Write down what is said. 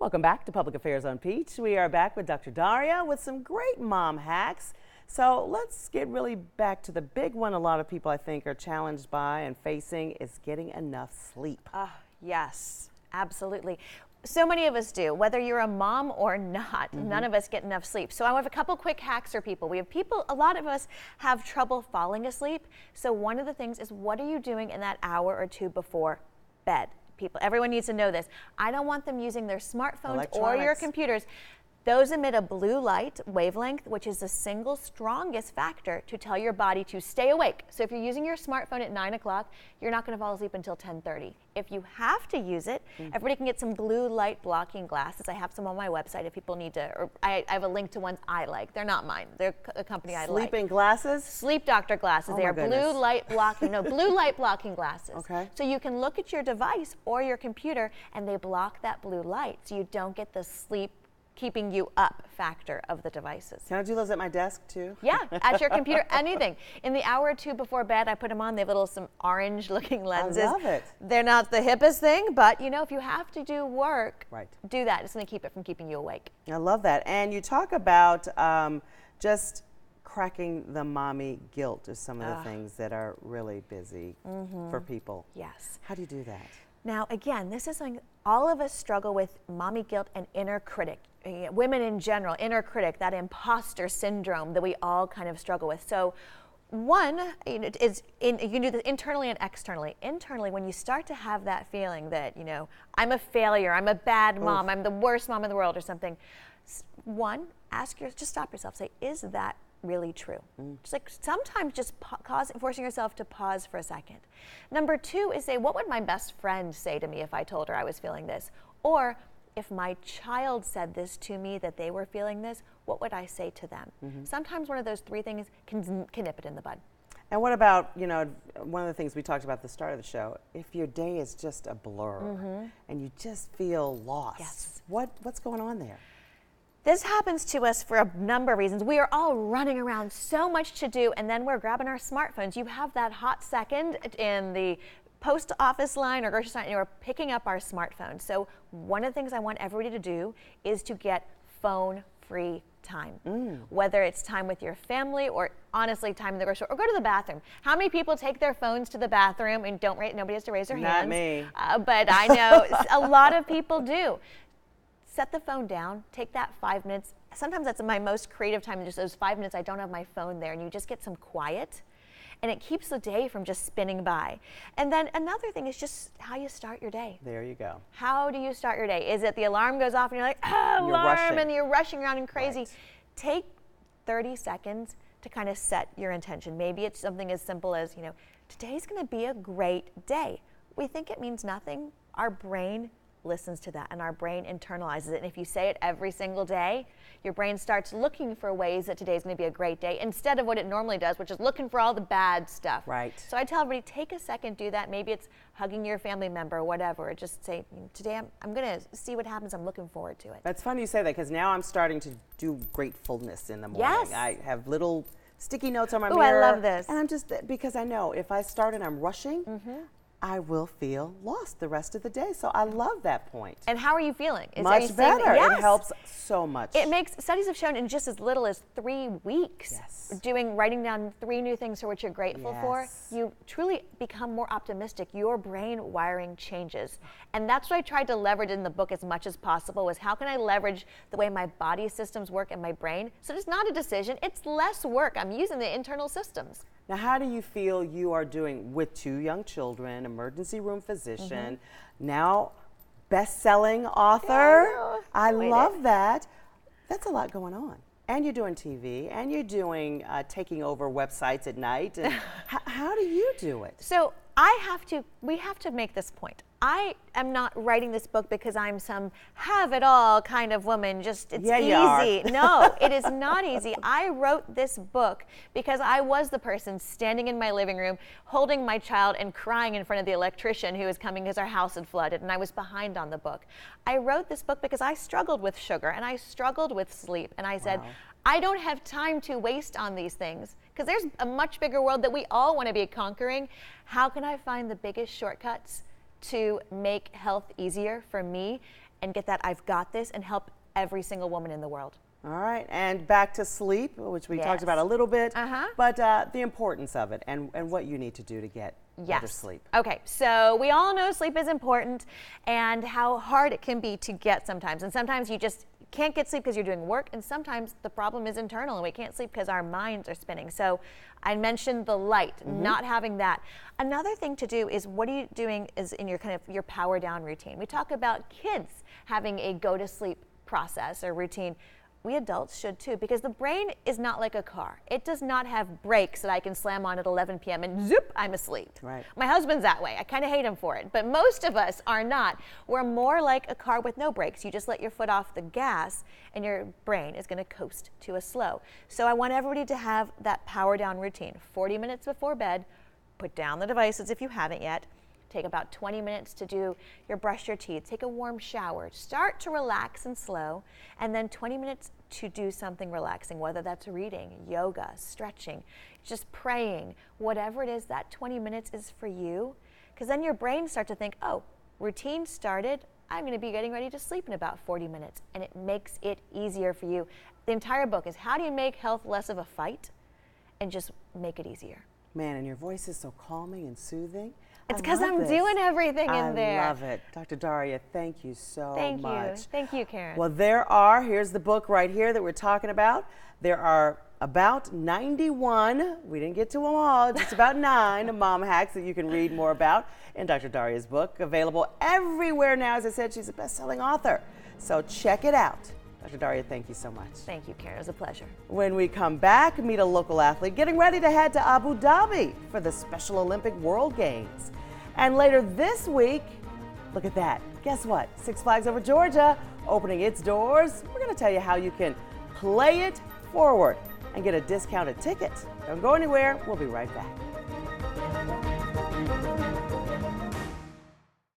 Welcome back to Public Affairs on Peach. We are back with Dr. Daria with some great mom hacks. So let's get really back to the big one a lot of people I think are challenged by and facing is getting enough sleep. Yes, absolutely. So many of us do, whether you're a mom or not, none of us get enough sleep. So I have a couple quick hacks for people. A lot of us have trouble falling asleep. So one of the things is, what are you doing in that hour or two before bed? Everyone needs to know this. I don't want them using their smartphones or your computers. Those emit a blue light wavelength, which is the single strongest factor to tell your body to stay awake. So if you're using your smartphone at 9 o'clock, you're not going to fall asleep until 10:30. If you have to use it, everybody can get some blue light blocking glasses. I have some on my website if people need to, or I have a link to ones I like. They're not mine. They're a company I like. Sleeping glasses? Sleep doctor glasses. They are blue light blocking, blue light blocking glasses. Okay. So you can look at your device or your computer and they block that blue light so you don't get the sleep keeping you up factor of the devices. Can I do those at my desk too? Yeah, at your computer, anything. In the hour or two before bed, I put them on. They have some orange looking lenses. I love it. They're not the hippest thing, but if you have to do work, do that. It's going to keep it from keeping you awake. I love that. And you talk about just cracking the mommy guilt is some of the things that are really busy for people. Yes. How do you do that? Now, again, this is something all of us struggle with: mommy guilt and inner critic. Women in general, inner critic, that imposter syndrome that we all kind of struggle with. So one is, you can do this internally and externally. Internally, when you start to have that feeling that, I'm a failure, I'm a bad mom, I'm the worst mom in the world or something, one, just stop yourself, say, is that really true? Just like sometimes just forcing yourself to pause for a second. Number two is say, what would my best friend say to me if I told her I was feeling this? Or if my child said this to me, that they were feeling this, what would I say to them? Sometimes one of those three things can nip it in the bud. And what about, one of the things we talked about at the start of the show, if your day is just a blur and you just feel lost, what's going on there? This happens to us for a number of reasons. We are all running around, so much to do, and then we're grabbing our smartphones. You have that hot second in the post office line or grocery store, and we're picking up our smartphone. So one of the things I want everybody to do is to get phone-free time. Whether it's time with your family or honestly time in the grocery store or go to the bathroom. How many people take their phones to the bathroom and nobody has to raise their hands? Not me. But I know a lot of people do. Set the phone down, take that 5 minutes. Sometimes that's my most creative time, just those 5 minutes I don't have my phone there, and you just get some quiet. And it keeps the day from just spinning by. And then another thing is just how you start your day. There you go. How do you start your day? Is it the alarm goes off and you're like, alarm, and you're rushing around and crazy? Right. Take 30 seconds to kind of set your intention. Maybe it's something as simple as, today's going to be a great day. We think it means nothing. Our brain listens to that and our brain internalizes it. And if you say it every single day, your brain starts looking for ways that today's going to be a great day instead of what it normally does, which is looking for all the bad stuff. Right. So I tell everybody, take a second, do that. Maybe it's hugging your family member or whatever. Or just say, today I'm going to see what happens. I'm looking forward to it. That's funny you say that because now I'm starting to do gratefulness in the morning. Yes. I have little sticky notes on my Ooh, mirror. I love this. And I'm just, because I know if I start and I'm rushing, I will feel lost the rest of the day. So I love that point. And how are you feeling? Much better. Yes. It helps so much. Studies have shown in just as little as 3 weeks, writing down 3 new things for which you're grateful for, you truly become more optimistic. Your brain wiring changes. And that's what I tried to leverage in the book as much as possible was how can I leverage the way my body systems work and my brain? So it's not a decision, it's less work. I'm using the internal systems. Now, how do you feel you are doing with 2 young children, emergency room physician, now best-selling author? I love that. That's a lot going on. And you're doing TV, and you're doing taking over websites at night. And how do you do it? So we have to make this point. I am not writing this book because I'm some have-it-all kind of woman, just it's easy. You are. No, it is not easy. I wrote this book because I was the person standing in my living room holding my child and crying in front of the electrician who was coming because our house had flooded and I was behind on the book. I wrote this book because I struggled with sugar and I struggled with sleep and I said, I don't have time to waste on these things because there's a much bigger world that we all want to be conquering. How can I find the biggest shortcuts to make health easier for me? and get that I've got this and help every single woman in the world. All right, and back to sleep, which we talked Yes. about a little bit, Uh-huh. but the importance of it and what you need to do to get better sleep. Okay, so we all know sleep is important and how hard it can be to get sometimes. And sometimes you just can't get sleep because you're doing work, and sometimes the problem is internal and we can't sleep because our minds are spinning. So I mentioned the light, not having that. Another thing to do is, what are you doing is in your kind of your power down routine. We talk about kids having a go to sleep process or routine. We adults should too, because the brain is not like a car. It does not have brakes that I can slam on at 11 p.m. and zoop, I'm asleep. Right. My husband's that way. I kind of hate him for it, but most of us are not. We're more like a car with no brakes. You just let your foot off the gas and your brain is going to coast to a slow. So I want everybody to have that power down routine. 40 minutes before bed, put down the devices if you haven't yet. Take about 20 minutes to do your brush your teeth, take a warm shower, start to relax and slow, and then 20 minutes to do something relaxing, whether that's reading, yoga, stretching, just praying, whatever it is, that 20 minutes is for you. Because then your brain starts to think, oh, routine started, I'm going to be getting ready to sleep in about 40 minutes, and it makes it easier for you. The entire book is how do you make health less of a fight and just make it easier. Man, and your voice is so calming and soothing. It's because I'm doing everything in there. I love it. Dr. Daria, thank you so much. Thank you, Karen. Well, here's the book right here that we're talking about. There are about 91, we didn't get to them all, just about 9 mom hacks that you can read more about in Dr. Daria's book. Available everywhere now. As I said, she's a best-selling author. So check it out. Dr. Daria, thank you so much. Thank you, Karen. It was a pleasure. When we come back, meet a local athlete getting ready to head to Abu Dhabi for the Special Olympic World Games. And later this week, look at that. Guess what? Six Flags Over Georgia opening its doors. We're going to tell you how you can play it forward and get a discounted ticket. Don't go anywhere. We'll be right back.